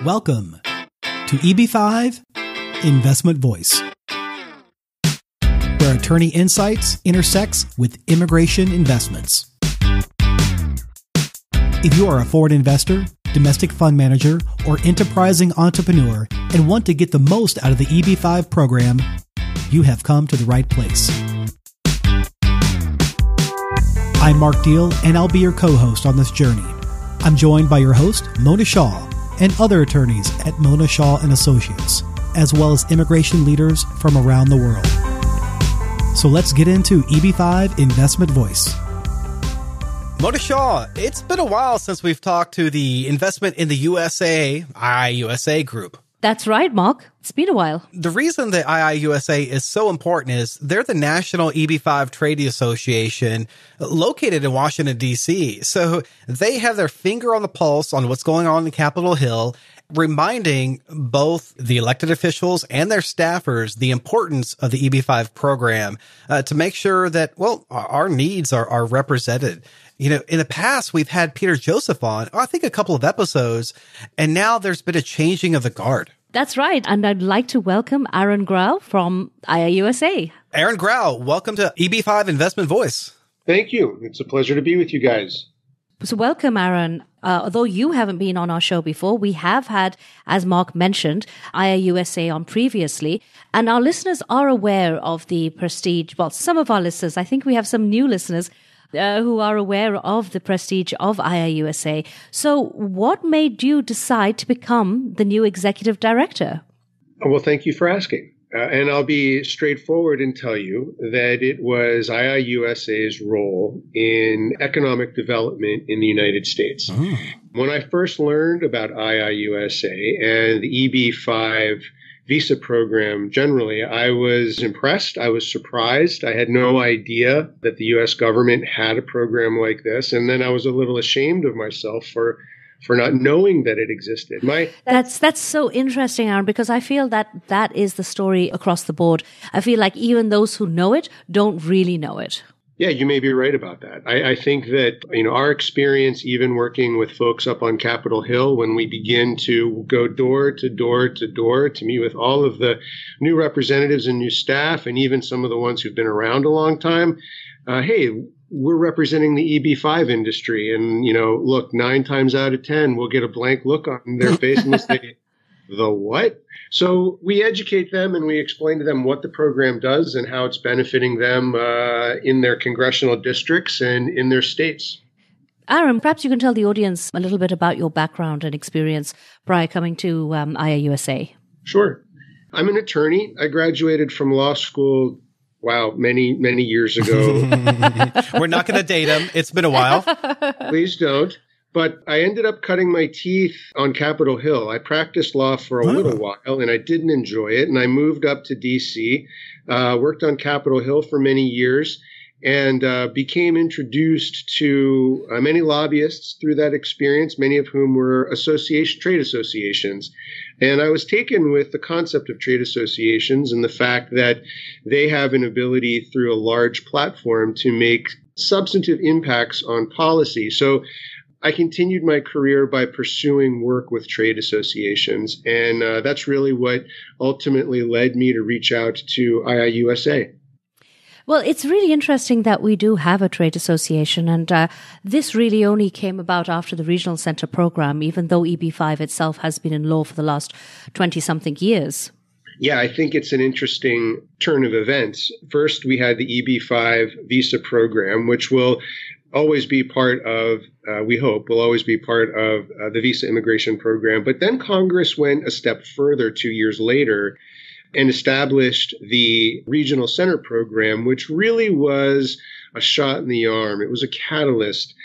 Welcome to EB-5 Investment Voice, where attorney insights intersects with immigration investments. If you are a foreign investor, domestic fund manager, or enterprising entrepreneur and want to get the most out of the EB-5 program, you have come to the right place. I'm Mark Deal, and I'll be your co-host on this journey. I'm joined by your host, Mona Shaw, and other attorneys at Mona Shaw & Associates, as well as immigration leaders from around the world. So let's get into EB-5 Investment Voice. Mona Shaw, it's been a while since we've talked to the Investment in the USA, IIUSA group. That's right, Mark. It's been a while. The reason that IIUSA is so important is they're the National EB-5 Trading Association located in Washington, D.C. So they have their finger on the pulse on what's going on in Capitol Hill, reminding both the elected officials and their staffers the importance of the EB-5 program to make sure that, well, our needs are represented. You know, in the past, we've had Peter Joseph on, I think a couple of episodes, and now there's been a changing of the guard. That's right. And I'd like to welcome Aaron Grau from IIUSA. Aaron Grau, welcome to EB-5 Investment Voice. Thank you. It's a pleasure to be with you guys. So welcome, Aaron. Although you haven't been on our show before, we have had, as Mark mentioned, IIUSA on previously. And our listeners are aware of the prestige. Well, some of our listeners, I think we have some new listeners who are aware of the prestige of IIUSA. So what made you decide to become the new executive director? Well, thank you for asking. And I'll be straightforward and tell you that it was IIUSA's role in economic development in the United States. Oh. When I first learned about IIUSA and the EB-5 visa program generally, I was impressed. I was surprised. I had no idea that the U.S. government had a program like this. And then I was a little ashamed of myself for not knowing that it existed. That's so interesting, Aaron, because I feel that is the story across the board. I feel like even those who know it don't really know it. Yeah, you may be right about that. I think that, our experience, even working with folks up on Capitol Hill, when we begin to go door to door to door to meet with all of the new representatives and new staff, and even some of the ones who've been around a long time, hey, we're representing the EB-5 industry. And, look, 9 times out of 10, we'll get a blank look on their face and they'll say, the what? So we educate them and we explain to them what the program does and how it's benefiting them in their congressional districts and in their states. Aaron, perhaps you can tell the audience a little bit about your background and experience prior coming to IIUSA. Sure. I'm an attorney. I graduated from law school, many, many years ago. We're not going to date him. It's been a while. Please don't. But I ended up cutting my teeth on Capitol Hill. I practiced law for a little while, and I didn't enjoy it. And I moved up to D.C., worked on Capitol Hill for many years, and became introduced to many lobbyists through that experience, many of whom were trade associations. And I was taken with the concept of trade associations and the fact that they have an ability through a large platform to make substantive impacts on policy. So I continued my career by pursuing work with trade associations, and that's really what ultimately led me to reach out to IIUSA. Well, it's really interesting that we do have a trade association, and this really only came about after the Regional Center program, even though EB-5 itself has been in law for the last 20-something years. Yeah, I think it's an interesting turn of events. First, we had the EB-5 visa program, which will always be part of, we hope, will always be part of the visa immigration program. But then Congress went a step further 2 years later and established the Regional Center program, which really was a shot in the arm. It was a catalyst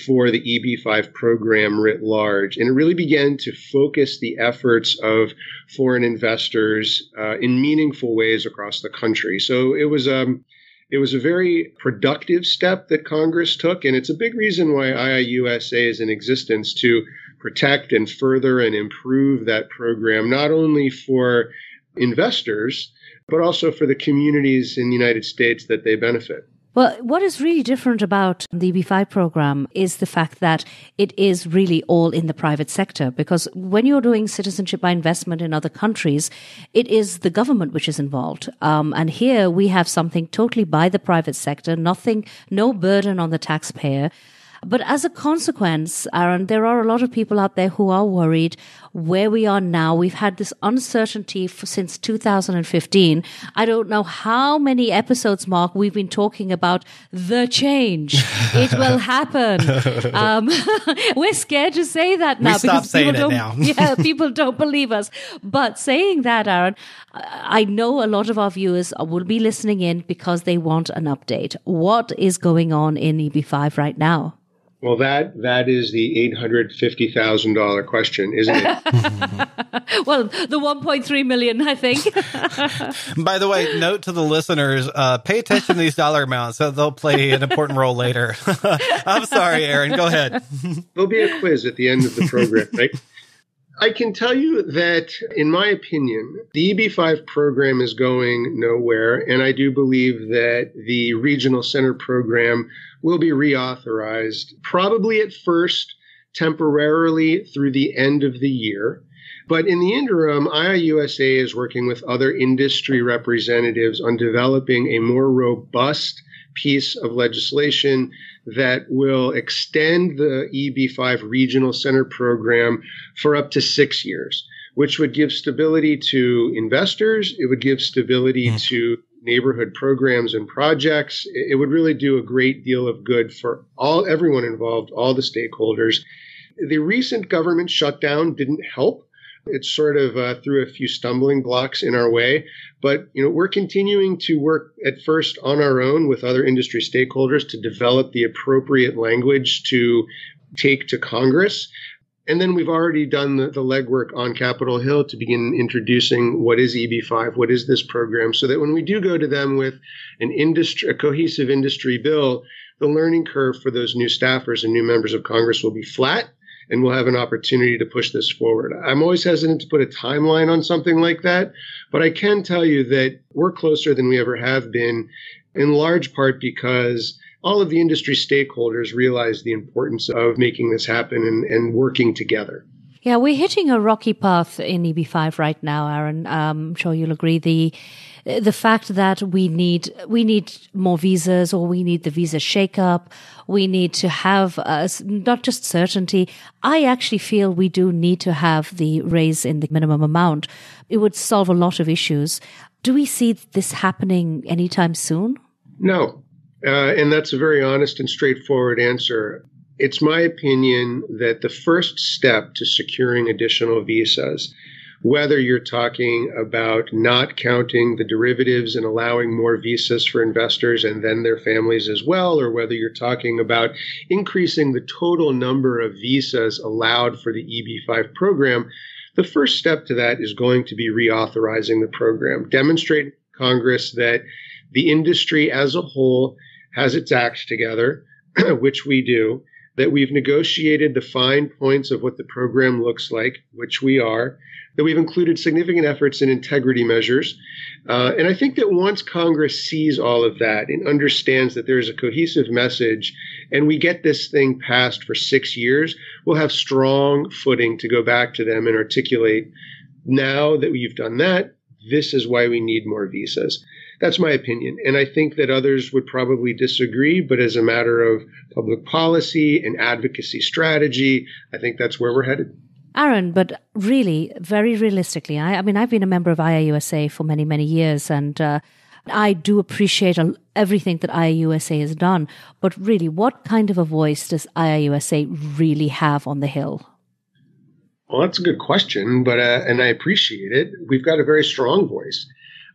for the EB-5 program writ large. And it really began to focus the efforts of foreign investors in meaningful ways across the country. So it was a very productive step that Congress took, and it's a big reason why IIUSA is in existence, to protect and further and improve that program, not only for investors, but also for the communities in the United States that they benefit. Well, what is really different about the EB-5 program is the fact that it is really all in the private sector, because when you're doing citizenship by investment in other countries, it is the government which is involved. And here we have something totally by the private sector, no burden on the taxpayer. But as a consequence, Aaron, there are a lot of people out there who are worried where we are now. We've had this uncertainty since 2015. I don't know how many episodes, Mark, we've been talking about the change. It will happen. We're scared to say that now. We stop saying it now. Yeah, people don't believe us. But saying that, Aaron, I know a lot of our viewers will be listening in because they want an update. What is going on in EB-5 right now? Well, that is the $850,000 question, isn't it? Well, the 1.3 million, I think. By the way, note to the listeners, pay attention to these dollar amounts, so they'll play an important role later. I'm sorry, Aaron, go ahead. There'll be a quiz at the end of the program, right? I can tell you that, in my opinion, the EB-5 program is going nowhere, and I do believe that the regional center program will be reauthorized, probably at first temporarily through the end of the year. But in the interim, IIUSA is working with other industry representatives on developing a more robust piece of legislation that will extend the EB-5 Regional Center program for up to 6 years, which would give stability to investors. It would give stability to neighborhood programs and projects. It would really do a great deal of good for everyone involved, all the stakeholders. The recent government shutdown didn't help. It sort of threw a few stumbling blocks in our way. But we're continuing to work at first on our own with other industry stakeholders to develop the appropriate language to take to Congress. And then we've already done the legwork on Capitol Hill to begin introducing what is EB-5, what is this program, so that when we do go to them with a cohesive industry bill, the learning curve for those new staffers and new members of Congress will be flat, and we'll have an opportunity to push this forward. I'm always hesitant to put a timeline on something like that, but I can tell you that we're closer than we ever have been, in large part because all of the industry stakeholders realize the importance of making this happen and working together. Yeah, we're hitting a rocky path in EB-5 right now, Aaron. I'm sure you'll agree. The fact that we need more visas, or we need the visa shake-up, we need to have not just certainty. I actually feel we do need to have the raise in the minimum amount. It would solve a lot of issues. Do we see this happening anytime soon? No. And that's a very honest and straightforward answer. It's my opinion that the first step to securing additional visas, whether you're talking about not counting the derivatives and allowing more visas for investors and then their families as well, or whether you're talking about increasing the total number of visas allowed for the EB-5 program, the first step to that is going to be reauthorizing the program, demonstrating to Congress that the industry as a whole has its act together, which we do, that we've negotiated the fine points of what the program looks like, which we are, that we've included significant efforts in integrity measures. And I think that once Congress sees all of that and understands that there is a cohesive message and we get this thing passed for 6 years, we'll have strong footing to go back to them and articulate, now that we've done that, this is why we need more visas. That's my opinion. And I think that others would probably disagree, but as a matter of public policy and advocacy strategy, I think that's where we're headed. Aaron, but really, very realistically, I mean, I've been a member of IIUSA for many, many years, and I do appreciate everything that IIUSA has done. But really, what kind of a voice does IIUSA really have on the Hill? Well, that's a good question, but and I appreciate it. We've got a very strong voice.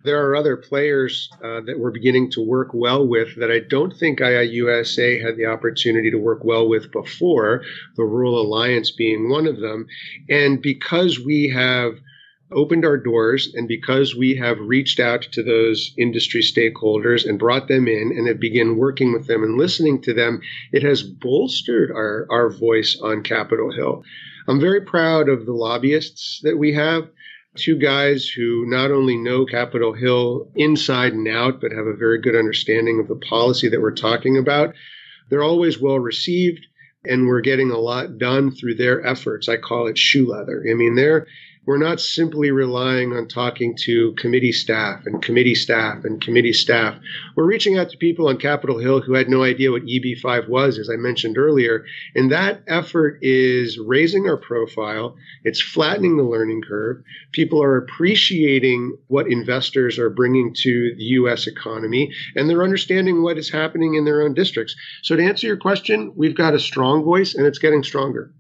There are other players that we're beginning to work well with that I don't think IIUSA had the opportunity to work well with before, the Role Alliance being one of them. And because we have opened our doors and because we have reached out to those industry stakeholders and brought them in and have begun working with them and listening to them, it has bolstered our voice on Capitol Hill. I'm very proud of the lobbyists that we have. two guys who not only know Capitol Hill inside and out, but have a very good understanding of the policy that we're talking about. They're always well received, and we're getting a lot done through their efforts. I call it shoe leather. I mean, we're not simply relying on talking to committee staff and committee staff and committee staff. We're reaching out to people on Capitol Hill who had no idea what EB-5 was, as I mentioned earlier. And that effort is raising our profile. It's flattening the learning curve. People are appreciating what investors are bringing to the U.S. economy, and they're understanding what is happening in their own districts. So to answer your question, we've got a strong voice, and it's getting stronger.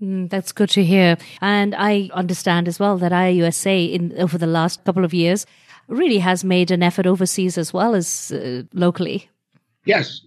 That's good to hear. And I understand as well that IIUSA over the last couple of years really has made an effort overseas as well as locally. Yes,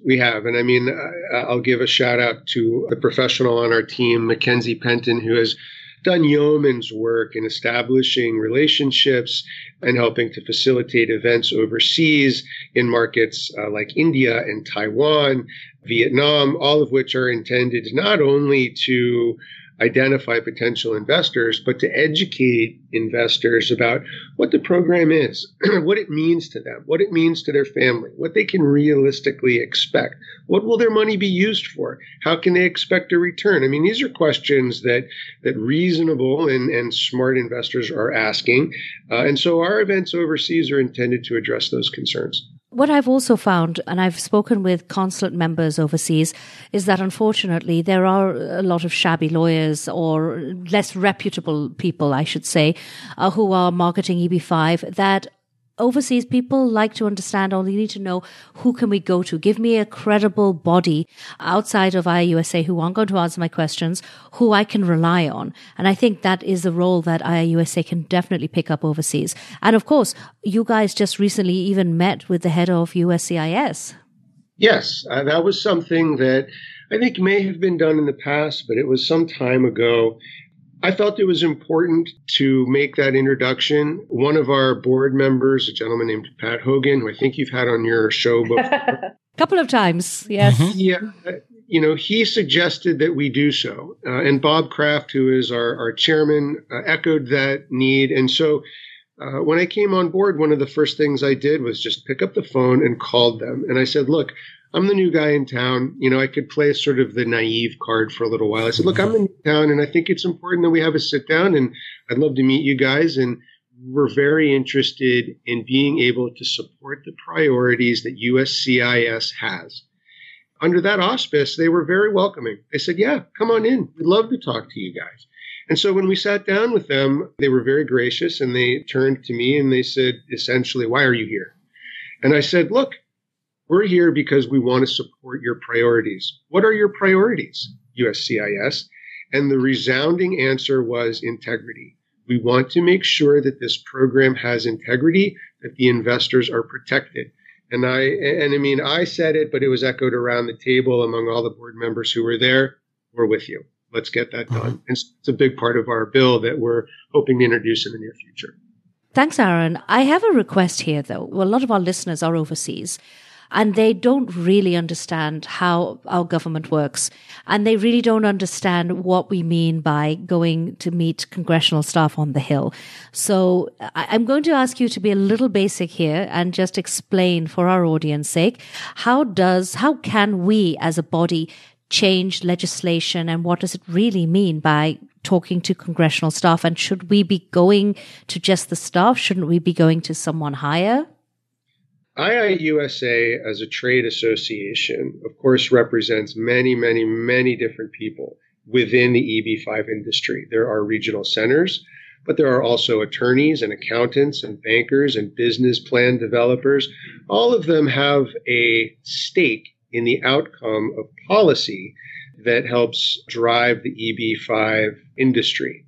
we have. And I mean, I'll give a shout out to the professional on our team, Mackenzie Penton, who has done yeoman's work in establishing relationships and helping to facilitate events overseas in markets like India and Taiwan, Vietnam, all of which are intended not only to identify potential investors, but to educate investors about what the program is, what it means to them, what it means to their family, what they can realistically expect. What will their money be used for? How can they expect a return? I mean, these are questions that reasonable and smart investors are asking. And so our events overseas are intended to address those concerns. What I've also found, and I've spoken with consulate members overseas, is that unfortunately there are a lot of shabby lawyers or less reputable people, I should say, who are marketing EB-5 that overseas people like to understand, or they need to know, who can we go to? Give me a credible body outside of IIUSA who aren't going to answer my questions, who I can rely on. And I think that is a role that IIUSA can definitely pick up overseas. And of course, you guys just recently even met with the head of USCIS. Yes, that was something that I think may have been done in the past, but it was some time ago. I felt it was important to make that introduction. One of our board members, a gentleman named Pat Hogan, who I think you've had on your show before. A couple of times, yes. Yeah, he suggested that we do so. And Bob Kraft, who is our chairman, echoed that need. And so when I came on board, one of the first things I did was just pick up the phone and called them. And I said, look, I'm the new guy in town. I could play sort of the naive card for a little while. I said, look, I'm in town, and I think it's important that we have a sit down, and I'd love to meet you guys. And we're very interested in being able to support the priorities that USCIS has. Under that auspice, they were very welcoming. They said, yeah, come on in. We'd love to talk to you guys. And so when we sat down with them, they were very gracious, and they turned to me and they said, essentially, why are you here? And I said, look, we're here because we want to support your priorities. What are your priorities, USCIS? And the resounding answer was integrity. We want to make sure that this program has integrity, that the investors are protected. And I said it, but it was echoed around the table among all the board members who were there. We're with you. Let's get that done. And it's a big part of our bill that we're hoping to introduce in the near future. Thanks, Aaron. I have a request here, though. Well, a lot of our listeners are overseas, and they don't really understand how our government works. And they really don't understand what we mean by going to meet congressional staff on the Hill. So I'm going to ask you to be a little basic here and just explain for our audience sake, how can we as a body change legislation, and what does it really mean by talking to congressional staff? And should we be going to just the staff? Shouldn't we be going to someone higher? IIUSA as a trade association, of course, represents many, many, many different people within the EB-5 industry. There are regional centers, but there are also attorneys and accountants and bankers and business plan developers. All of them have a stake in the outcome of policy that helps drive the EB-5 industry.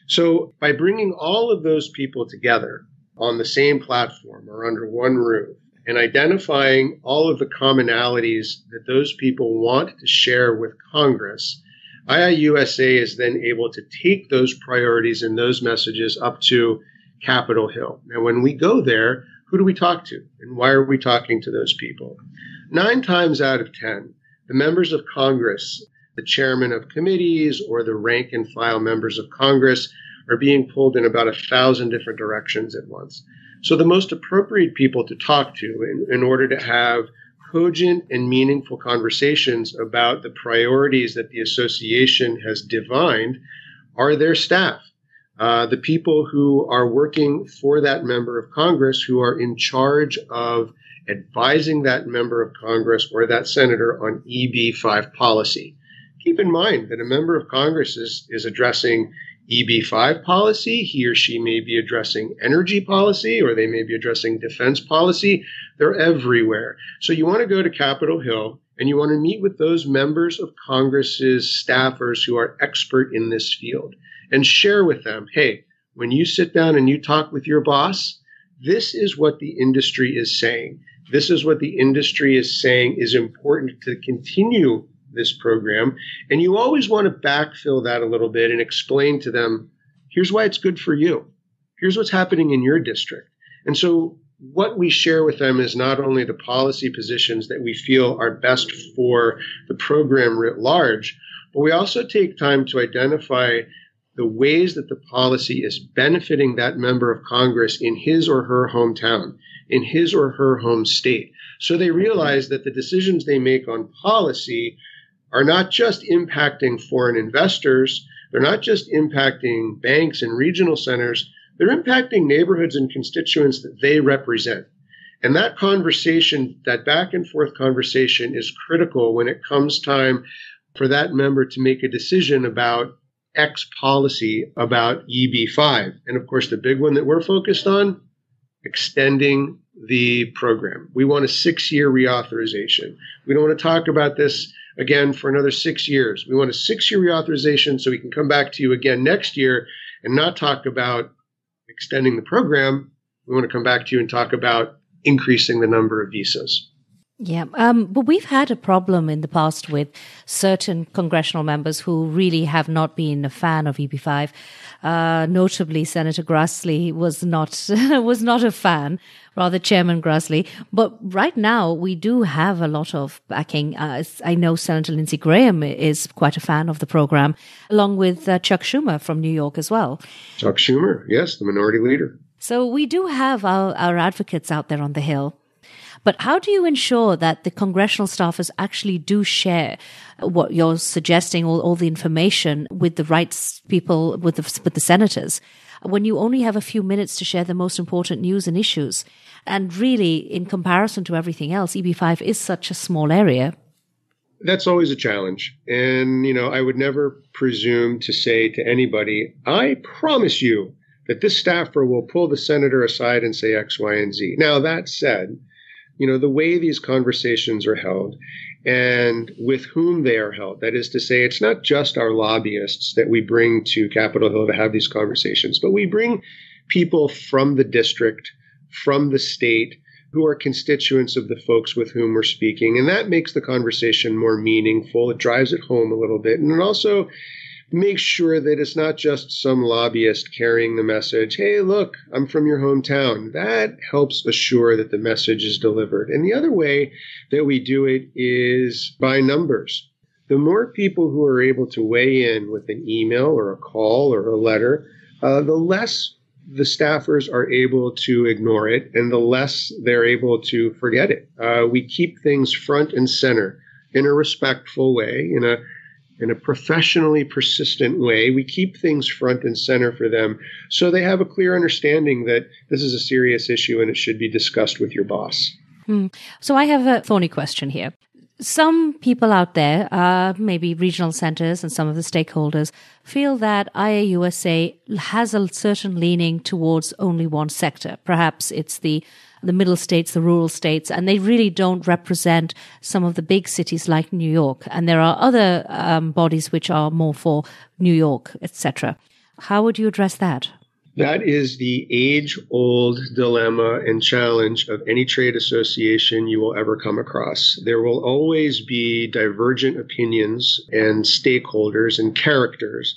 So by bringing all of those people together on the same platform or under one roof, and identifying all of the commonalities that those people want to share with Congress, IIUSA is then able to take those priorities and those messages up to Capitol Hill. Now, when we go there, who do we talk to? And why are we talking to those people? 9 times out of 10, the members of Congress, the chairman of committees or the rank and file members of Congress, are being pulled in about 1,000 different directions at once. So the most appropriate people to talk to in order to have cogent and meaningful conversations about the priorities that the association has divined are their staff. The people who are working for that member of Congress, who are in charge of advising that member of Congress or that senator on EB-5 policy. Keep in mind that a member of Congress is addressing EB-5 policy. He or she may be addressing energy policy, or they may be addressing defense policy. They're everywhere. So you want to go to Capitol Hill and you want to meet with those members of Congress's staffers who are expert in this field and share with them, hey, when you sit down and you talk with your boss, this is what the industry is saying. This is what the industry is saying is important to continue this program. And you always want to backfill that a little bit and explain to them, here's why it's good for you. Here's what's happening in your district. And so what we share with them is not only the policy positions that we feel are best for the program writ large, but we also take time to identify the ways that the policy is benefiting that member of Congress in his or her hometown, in his or her home state. So they realize that the decisions they make on policy are not just impacting foreign investors, they're not just impacting banks and regional centers, they're impacting neighborhoods and constituents that they represent. And that conversation, that back and forth conversation, is critical when it comes time for that member to make a decision about X policy about EB-5. And of course, the big one that we're focused on, extending the program. We want a 6-year reauthorization. We don't want to talk about this again for another 6 years. We want a 6-year reauthorization so we can come back to you again next year and not talk about extending the program. We want to come back to you and talk about increasing the number of visas. Yeah, but we've had a problem in the past with certain congressional members who really have not been a fan of EB-5. Notably, Senator Grassley was not a fan, rather Chairman Grassley. But right now, we do have a lot of backing. I know Senator Lindsey Graham is quite a fan of the program, along with Chuck Schumer from New York as well. Chuck Schumer, yes, the minority leader. So we do have our advocates out there on the Hill. But how do you ensure that the congressional staffers actually do share what you're suggesting, all the information with the rights people, with the senators, when you only have a few minutes to share the most important news and issues? And really, in comparison to everything else, EB-5 is such a small area. That's always a challenge. And, I would never presume to say to anybody, I promise you that this staffer will pull the senator aside and say X, Y, and Z. Now, that said, the way these conversations are held and with whom they are held, that is to say, it's not just our lobbyists that we bring to Capitol Hill to have these conversations, but we bring people from the district, from the state, who are constituents of the folks with whom we're speaking. And that makes the conversation more meaningful. It drives it home a little bit. And it also makes sure that it's not just some lobbyist carrying the message, hey, look, I'm from your hometown. That helps assure that the message is delivered. And the other way that we do it is by numbers. The more people who are able to weigh in with an email or a call or a letter, the less the staffers are able to ignore it and the less they're able to forget it. We keep things front and center in a respectful way, in a professionally persistent way. We keep things front and center for them so they have a clear understanding that this is a serious issue and it should be discussed with your boss. So I have a thorny question here. Some people out there, maybe regional centers and some of the stakeholders, feel that IIUSA has a certain leaning towards only one sector. Perhaps it's the middle states, the rural states, and they really don't represent some of the big cities like New York. And there are other bodies which are more for New York, etc. How would you address that? That is the age-old dilemma and challenge of any trade association you will ever come across. There will always be divergent opinions and stakeholders and characters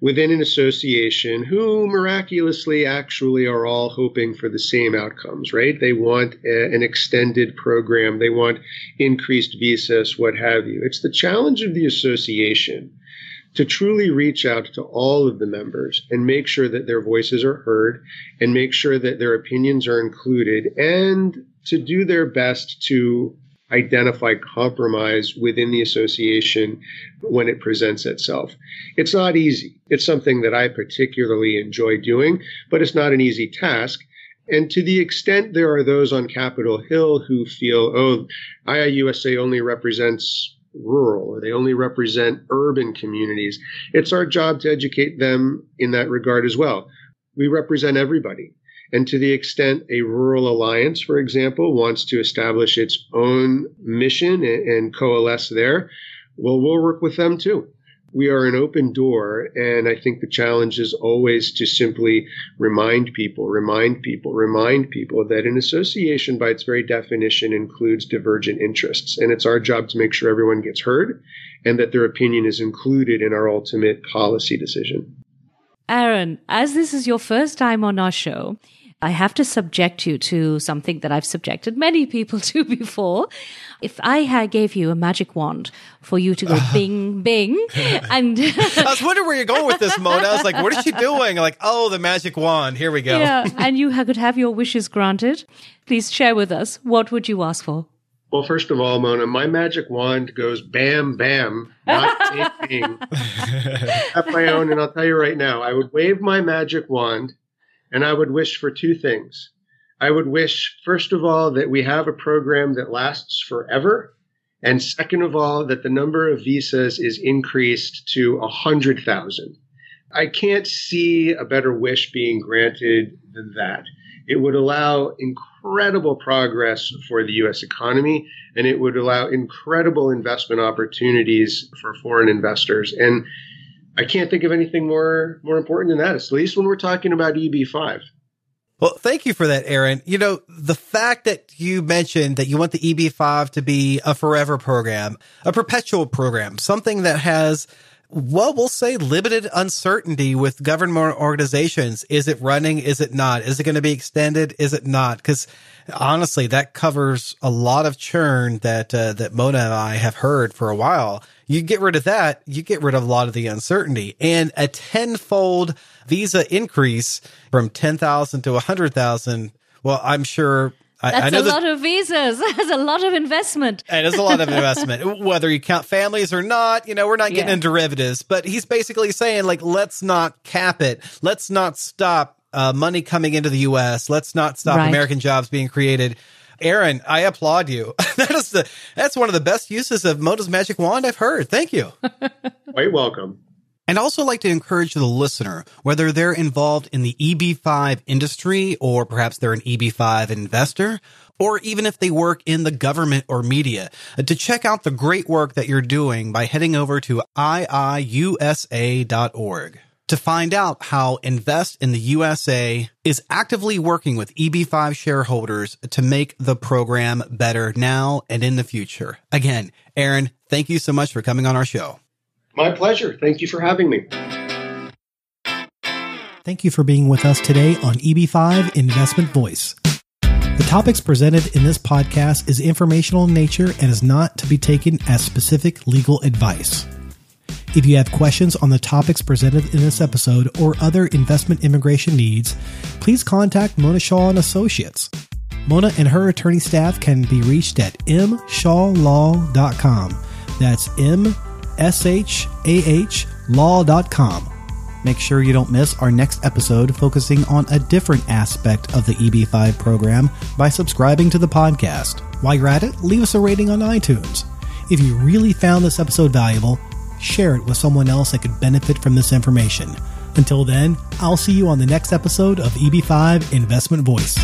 within an association who miraculously actually are all hoping for the same outcomes, right? They want an extended program. They want increased visas, what have you. It's the challenge of the association to truly reach out to all of the members and make sure that their voices are heard and make sure that their opinions are included, and to do their best to identify compromise within the association when it presents itself. It's not easy. It's something that I particularly enjoy doing, but it's not an easy task. And to the extent there are those on Capitol Hill who feel, oh, IIUSA only represents rural, or they only represent urban communities, it's our job to educate them in that regard as well. We represent everybody. And to the extent a rural alliance, for example, wants to establish its own mission and coalesce there, well, we'll work with them too. We are an open door, and I think the challenge is always to simply remind people that an association by its very definition includes divergent interests. And it's our job to make sure everyone gets heard and that their opinion is included in our ultimate policy decision. Aaron, as this is your first time on our show, I have to subject you to something that I've subjected many people to before. If I gave you a magic wand for you to go bing, bing, and I was wondering where you're going with this, Mona. I was like, what is she doing? Like, oh, the magic wand. Here we go. Yeah, and you could have your wishes granted. Please share with us. What would you ask for? Well, first of all, Mona, my magic wand goes bam, bam, not bing, bing. I have my own, and I'll tell you right now, I would wave my magic wand, and I would wish for two things. I would wish, first of all, that we have a program that lasts forever. And second of all, that the number of visas is increased to 100,000. I can't see a better wish being granted than that. It would allow incredible progress for the U.S. economy, and it would allow incredible investment opportunities for foreign investors. And I can't think of anything more important than that, at least when we're talking about EB-5. Well, thank you for that, Aaron. You know, the fact that you mentioned that you want the EB-5 to be a forever program, a perpetual program, something that has, well, we'll say limited uncertainty with government organizations. Is it running? Is it not? Is it going to be extended? Is it not? Because honestly, that covers a lot of churn that Mona and I have heard for a while. You get rid of that, you get rid of a lot of the uncertainty, and a 10-fold visa increase from 10,000 to 100,000. Well, I'm sure I know a lot of visas. That's a lot of investment. It is a lot of investment, whether you count families or not. You know, we're not getting into derivatives, but he's basically saying, like, let's not cap it. Let's not stop money coming into the U.S. Let's not stop American jobs being created. Aaron, I applaud you. That's one of the best uses of Mona's magic wand I've heard. Thank you. Quite welcome. And also like to encourage the listener, whether they're involved in the EB-5 industry, or perhaps they're an EB-5 investor, or even if they work in the government or media, to check out the great work that you're doing by heading over to IIUSA.org. To find out how Invest in the USA is actively working with EB-5 shareholders to make the program better now and in the future. Again, Aaron, thank you so much for coming on our show. My pleasure. Thank you for having me. Thank you for being with us today on EB-5 Investment Voice. The topics presented in this podcast is informational in nature and is not to be taken as specific legal advice. If you have questions on the topics presented in this episode or other investment immigration needs, please contact Mona Shaw & Associates. Mona and her attorney staff can be reached at mshawlaw.com. That's mshawlaw.com. Make sure you don't miss our next episode focusing on a different aspect of the EB-5 program by subscribing to the podcast. While you're at it, leave us a rating on iTunes. If you really found this episode valuable, share it with someone else that could benefit from this information. Until then, I'll see you on the next episode of EB-5 Investment Voice.